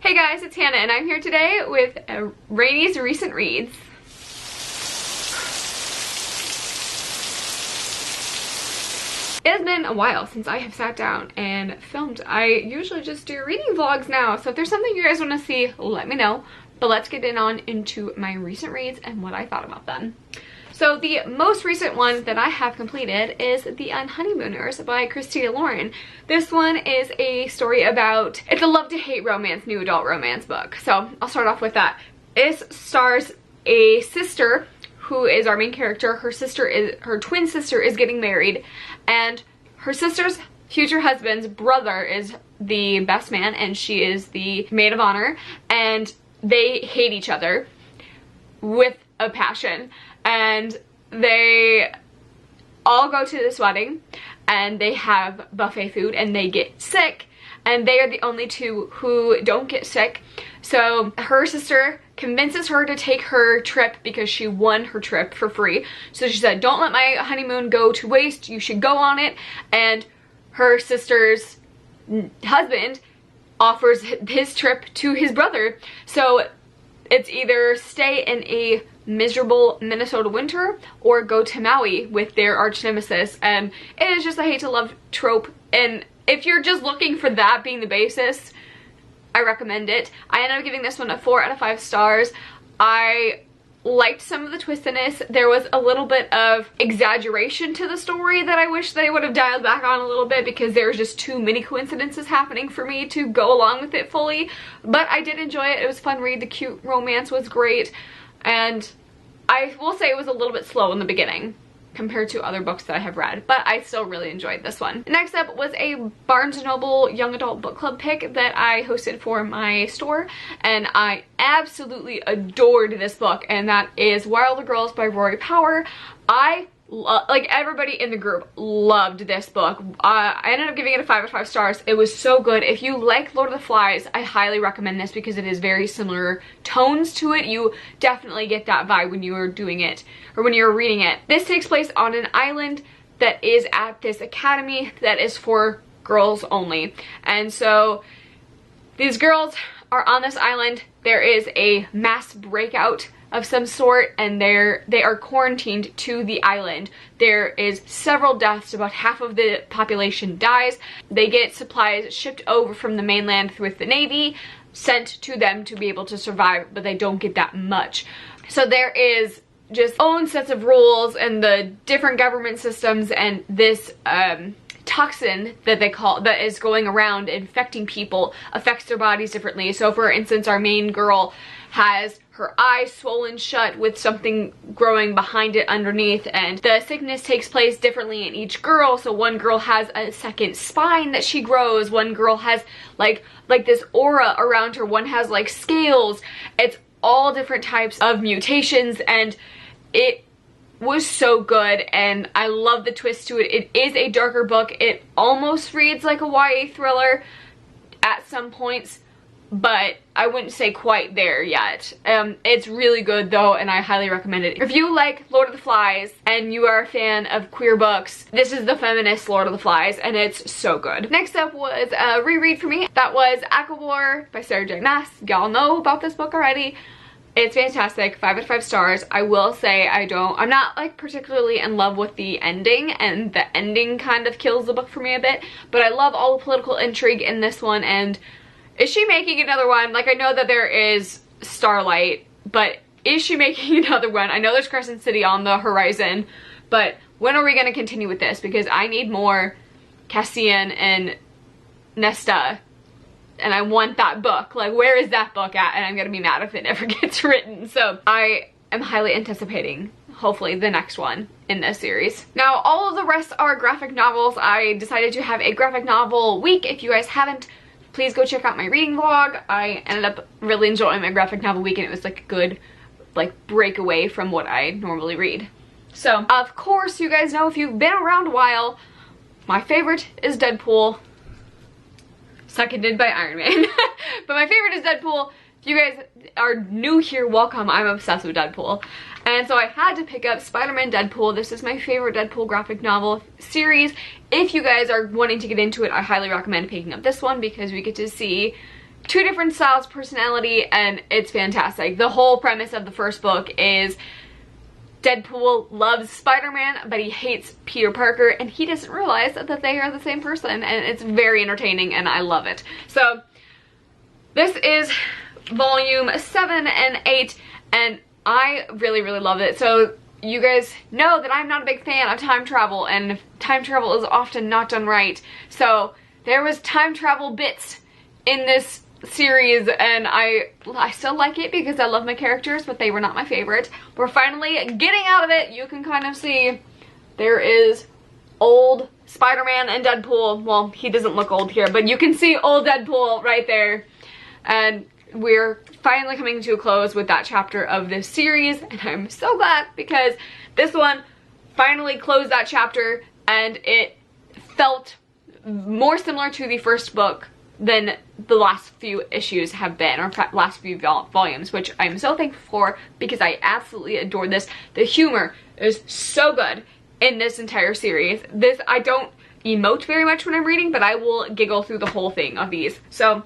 Hey guys, it's Hannah and I'm here today with Rainy's recent reads. It has been a while since I have sat down and filmed. I usually just do reading vlogs now, so if there's something you guys want to see, let me know. But let's get into my recent reads and what I thought about them. So the most recent one that I have completed is The Unnie Mooners by Christina Lauren. This one is a story about, it's a love to hate romance, new adult romance book. So I'll start off with that. It stars a sister who is our main character. Her twin sister is getting married, and her sister's future husband's brother is the best man and she is the maid of honor, and they hate each other with a passion. And they all go to this wedding and they have buffet food and they get sick, and they are the only two who don't get sick. So her sister convinces her to take her trip because she won her trip for free. So she said, don't let my honeymoon go to waste, you should go on it. And her sister's husband offers his trip to his brother. So it's either stay in a miserable Minnesota winter or go to Maui with their arch nemesis. And it is just a hate to love trope, and if you're just looking for that being the basis, I recommend it. I ended up giving this one a 4 out of 5 stars. I liked some of the twists in this. There was a little bit of exaggeration to the story that I wish they would have dialed back on a little bit, because there's just too many coincidences happening for me to go along with it fully. But I did enjoy it. It was a fun read. The cute romance was great. And I will say it was a little bit slow in the beginning compared to other books that I have read, but I still really enjoyed this one. Next up was a Barnes & Noble Young Adult Book Club pick that I hosted for my store, and I absolutely adored this book, and that is Wilder Girls by Rory Power. Like everybody in the group loved this book. I ended up giving it a 5 out of 5 stars. It was so good. If you like Lord of the Flies, I highly recommend this because it is very similar tones to it. You definitely get that vibe when you are doing it, or when you're reading it. This takes place on an island that is at this academy that is for girls only. And so these girls are on this island. There is a mass breakout of some sort, and they are quarantined to the island. There is several deaths. About half of the population dies. They get supplies shipped over from the mainland with the Navy, sent to them to be able to survive, but they don't get that much. So there is just own sets of rules and the different government systems, and this toxin that is going around infecting people affects their bodies differently. So for instance, our main girl has her eyes swollen shut with something growing behind it underneath, and the sickness takes place differently in each girl. So one girl has a second spine that she grows, one girl has like this aura around her, one has like scales. It's all different types of mutations, and it was so good, and I love the twist to it. It is a darker book. It almost reads like a YA thriller at some points, but I wouldn't say quite there yet. It's really good though, and I highly recommend it. If you like Lord of the Flies and you are a fan of queer books, this is the feminist Lord of the Flies, and it's so good. Next up was a reread for me. That was Cavour by Sarah J. Maas. Y'all know about this book already. It's fantastic. 5 out of 5 stars. I will say I'm not like particularly in love with the ending, and the ending kind of kills the book for me a bit, but I love all the political intrigue in this one. And is she making another one? Like, I know that there is Starlight, but is she making another one? I know there's Crescent City on the horizon, but when are we going to continue with this? Because I need more Cassian and Nesta, and I want that book. Like, where is that book at? And I'm going to be mad if it never gets written. So I am highly anticipating, hopefully, the next one in this series. Now, all of the rest are graphic novels. I decided to have a graphic novel week. If you guys haven't, please go check out my reading vlog. I ended up really enjoying my graphic novel week, and it was like a good break away from what I normally read. So, of course, you guys know, if you've been around a while, my favorite is Deadpool, seconded by Iron Man. But my favorite is Deadpool. If you guys are new here, welcome. I'm obsessed with Deadpool. And so I had to pick up Spider-Man Deadpool. This is my favorite Deadpool graphic novel series. If you guys are wanting to get into it, I highly recommend picking up this one because we get to see two different styles of personality, and it's fantastic. The whole premise of the first book is Deadpool loves Spider-Man, but he hates Peter Parker, and he doesn't realize that they are the same person, and it's very entertaining, and I love it. So this is volume 7 and 8, and I really, really love it. So you guys know that I'm not a big fan of time travel, and time travel is often not done right. So there was time travel bits in this series, and I still like it because I love my characters, but they were not my favorite. We're finally getting out of it. You can kind of see there is old Spider-Man and Deadpool. Well, he doesn't look old here, but you can see old Deadpool right there. And we're finally coming to a close with that chapter of this series, and I'm so glad because this one finally closed that chapter, and it felt more similar to the first book than the last few issues have been, or last few volumes, which I'm so thankful for because I absolutely adore this. The humor is so good in this entire series. I don't emote very much when I'm reading, but I will giggle through the whole thing of these. So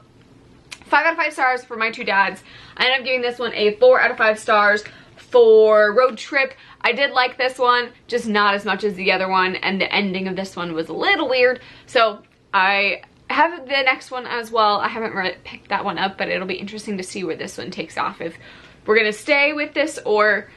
5 out of 5 stars for my two dads. I ended up giving this one a 4 out of 5 stars for Road Trip. I did like this one, just not as much as the other one, and the ending of this one was a little weird. So I have the next one as well. I haven't really picked that one up, but it'll be interesting to see where this one takes off. If we're gonna stay with this or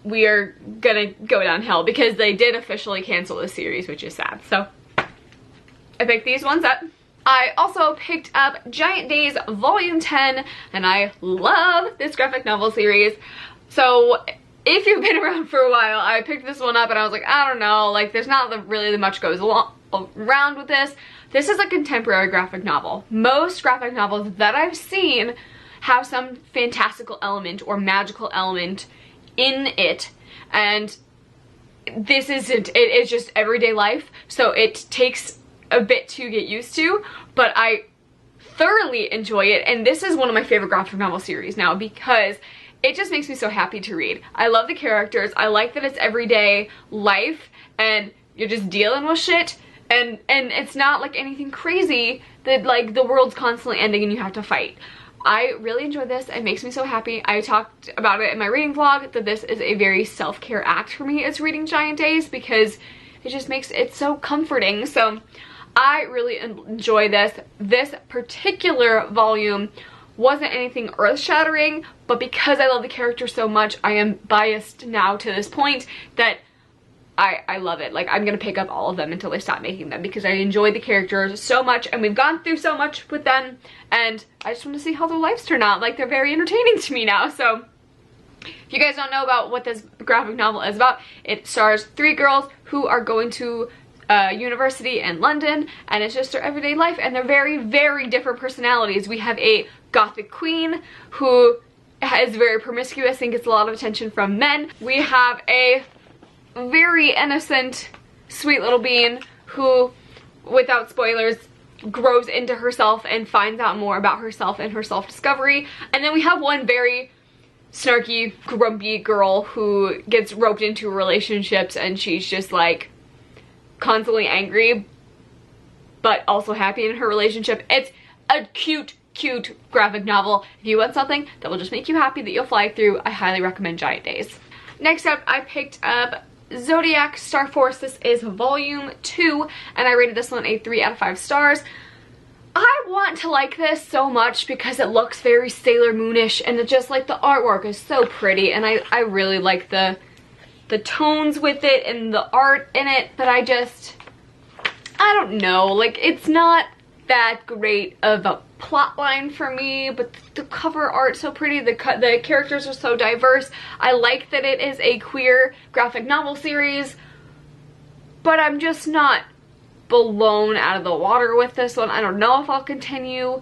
we are gonna go downhill, because they did officially cancel the series, which is sad. So I picked these ones up. I also picked up Giant Days Volume 10, and I love this graphic novel series. So if you've been around for a while, I picked this one up and I was like, I don't know, like there's not really much goes around with this. This is a contemporary graphic novel. Most graphic novels that I've seen have some fantastical element or magical element in it, and this isn't. It is just everyday life, so it takes a bit to get used to, but I thoroughly enjoy it, and this is one of my favorite graphic novel series now because it just makes me so happy to read. I love the characters. I like that it's everyday life and you're just dealing with shit, and it's not like anything crazy that like the world's constantly ending and you have to fight. I really enjoy this. It makes me so happy. I talked about it in my reading vlog that this is a very self-care act for me as reading Giant Days because it just makes it so comforting. So I really enjoy this. This particular volume wasn't anything earth-shattering, but because I love the character so much, I am biased now to this point that I love it. Like, I'm gonna pick up all of them until they stop making them because I enjoy the characters so much, and we've gone through so much with them, and I just want to see how their lives turn out. Like, they're very entertaining to me now. So if you guys don't know about what this graphic novel is about, it stars 3 girls who are going to university in London, and it's just their everyday life, and they're very, very different personalities. We have a gothic queen who is very promiscuous and gets a lot of attention from men. We have a very innocent, sweet little bean who, without spoilers, grows into herself and finds out more about herself and her self-discovery. And then we have one very snarky, grumpy girl who gets roped into relationships, and she's just like constantly angry but also happy in her relationship. It's a cute graphic novel. If you want something that will just make you happy that you'll fly through, I highly recommend Giant Days. Next up, I picked up Zodiac Star Force. This is volume 2, and I rated this one a 3 out of 5 stars. I want to like this so much because it looks very Sailor Moonish, and it's just like the artwork is so pretty, and I really like the tones with it and the art in it, but I don't know, like it's not that great of a plot line for me, but the cover art's so pretty, the characters are so diverse. I like that it is a queer graphic novel series, but I'm just not blown out of the water with this one. I don't know if I'll continue.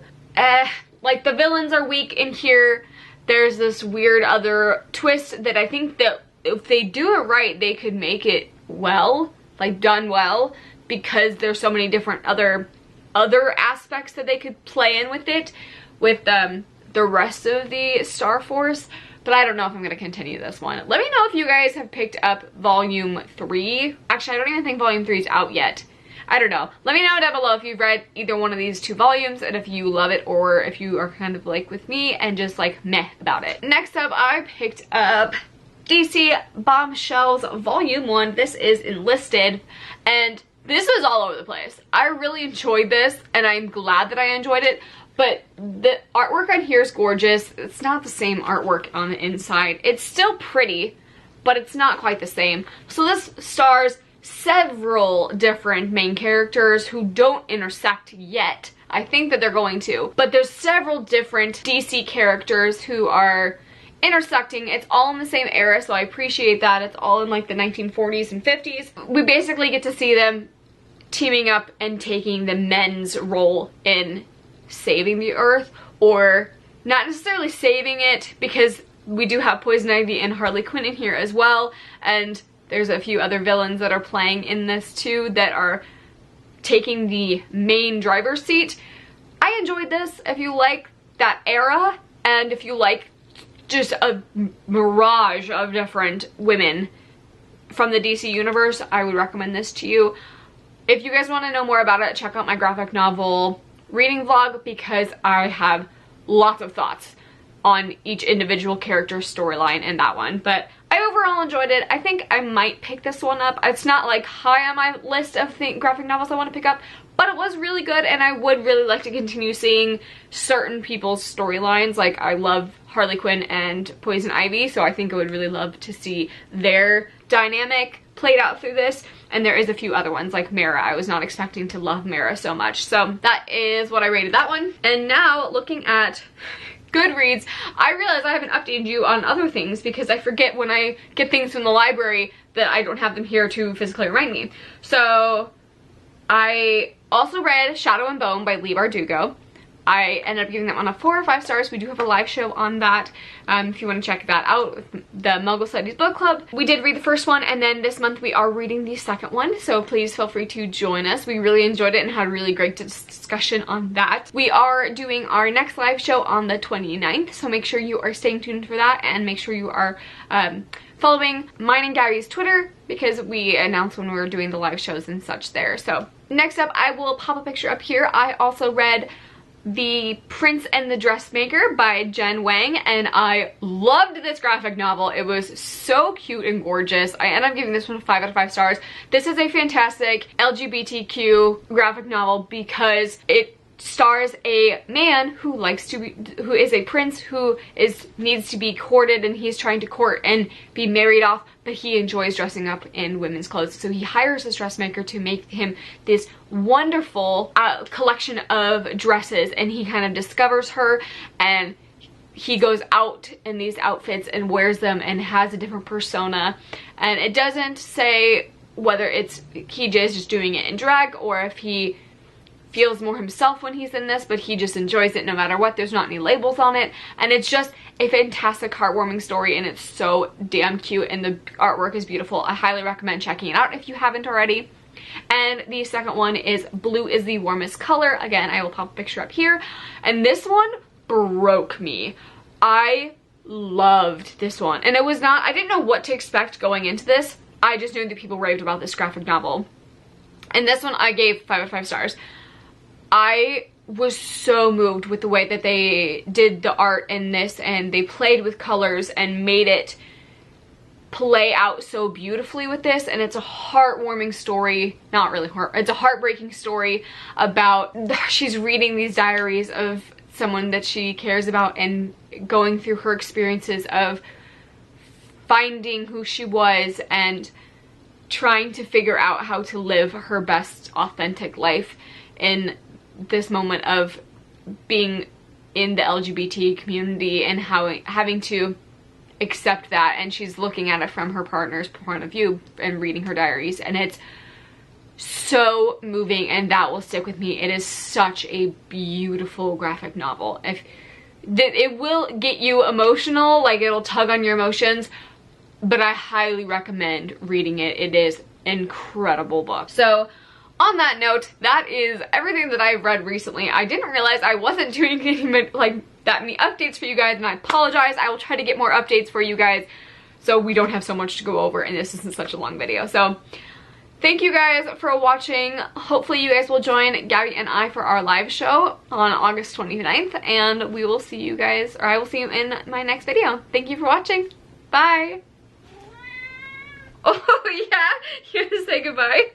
Like the villains are weak in here. There's this weird other twist that I think that if they do it right, they could make it well, like done well, because there's so many different other aspects that they could play in with it, with the rest of the Star Force. But I don't know if I'm going to continue this one. Let me know if you guys have picked up volume 3. Actually, I don't even think volume 3 is out yet. I don't know. Let me know down below if you've read either one of these 2 volumes and if you love it, or if you are kind of like with me and just like meh about it. Next up, I picked up DC Bombshells Volume 1. This is Enlisted, and this was all over the place. I really enjoyed this, and I'm glad that I enjoyed it, but the artwork on here is gorgeous. It's not the same artwork on the inside. It's still pretty, but it's not quite the same. So this stars several different main characters who don't intersect yet. I think that they're going to, but there's several different DC characters who are intersecting. It's all in the same era, so I appreciate that. It's all in like the 1940s and 50s. We basically get to see them teaming up and taking the men's role in saving the earth, or not necessarily saving it, because we do have Poison Ivy and Harley Quinn in here as well, and there's a few other villains that are playing in this too that are taking the main driver's seat. I enjoyed this. If you like that era, and if you like just a mirage of different women from the DC universe, I would recommend this to you. If you guys want to know more about it, check out my graphic novel reading vlog, because I have lots of thoughts on each individual character's storyline in that one. But I overall enjoyed it. I think I might pick this one up. It's not like high on my list of graphic novels I want to pick up, but it was really good, and I would really like to continue seeing certain people's storylines. Like, I love Harley Quinn and Poison Ivy, so I think I would really love to see their dynamic played out through this. And there is a few other ones like Mara. I was not expecting to love Mara so much. So that is what I rated that one. And now looking at Goodreads, I realize I haven't updated you on other things, because I forget when I get things from the library that I don't have them here to physically remind me. So I also read Shadow and Bone by Leigh Bardugo. I ended up giving that one a 4 or 5 stars. We do have a live show on that if you want to check that out with the Muggle Studies Book Club. We did read the first one, and then this month we are reading the second one, so please feel free to join us. We really enjoyed it and had a really great discussion on that. We are doing our next live show on the 29th, so make sure you are staying tuned for that, and make sure you are following mine and Gary's Twitter, because we announce when we're doing the live shows and such there. So next up, I will pop a picture up here. I also read The Prince and the Dressmaker by Jen Wang, and I loved this graphic novel. It was so cute and gorgeous. I end up giving this one a 5 out of 5 stars. This is a fantastic LGBTQ graphic novel because it stars a man who is a prince who needs to be courted, and he's trying to court and be married off, but he enjoys dressing up in women's clothes. So he hires this dressmaker to make him this wonderful collection of dresses, and he kind of discovers her, and he goes out in these outfits and wears them and has a different persona. And it doesn't say whether he is just doing it in drag, or if he feels more himself when he's in this, but he just enjoys it no matter what. There's not any labels on it, and it's just a fantastic, heartwarming story, and it's so damn cute, and the artwork is beautiful. I highly recommend checking it out if you haven't already. And the second one is Blue is the Warmest Color. Again, I will pop a picture up here, and this one broke me. I loved this one, and I didn't know what to expect going into this. I just knew that people raved about this graphic novel, and this one I gave 5 out of 5 stars. I was so moved with the way that they did the art in this, and they played with colors and made it play out so beautifully with this. And it's a heartwarming story, not really it's a heartbreaking story about she's reading these diaries of someone that she cares about and going through her experiences of finding who she was and trying to figure out how to live her best authentic life in this moment of being in the LGBT community and having to accept that. And she's looking at it from her partner's point of view and reading her diaries, and it's so moving, and that will stick with me. It is such a beautiful graphic novel. It will get you emotional, like it'll tug on your emotions, but I highly recommend reading it. It is an incredible book. So on that note, that is everything that I've read recently. I didn't realize I wasn't doing that many updates for you guys, and I apologize. I will try to get more updates for you guys so we don't have so much to go over and this isn't such a long video. So Thank you guys for watching. Hopefully you guys will join Gabby and I for our live show on August 29th, and we will see you guys, or I will see you in my next video. Thank you for watching. Bye. Oh yeah, you have to say goodbye.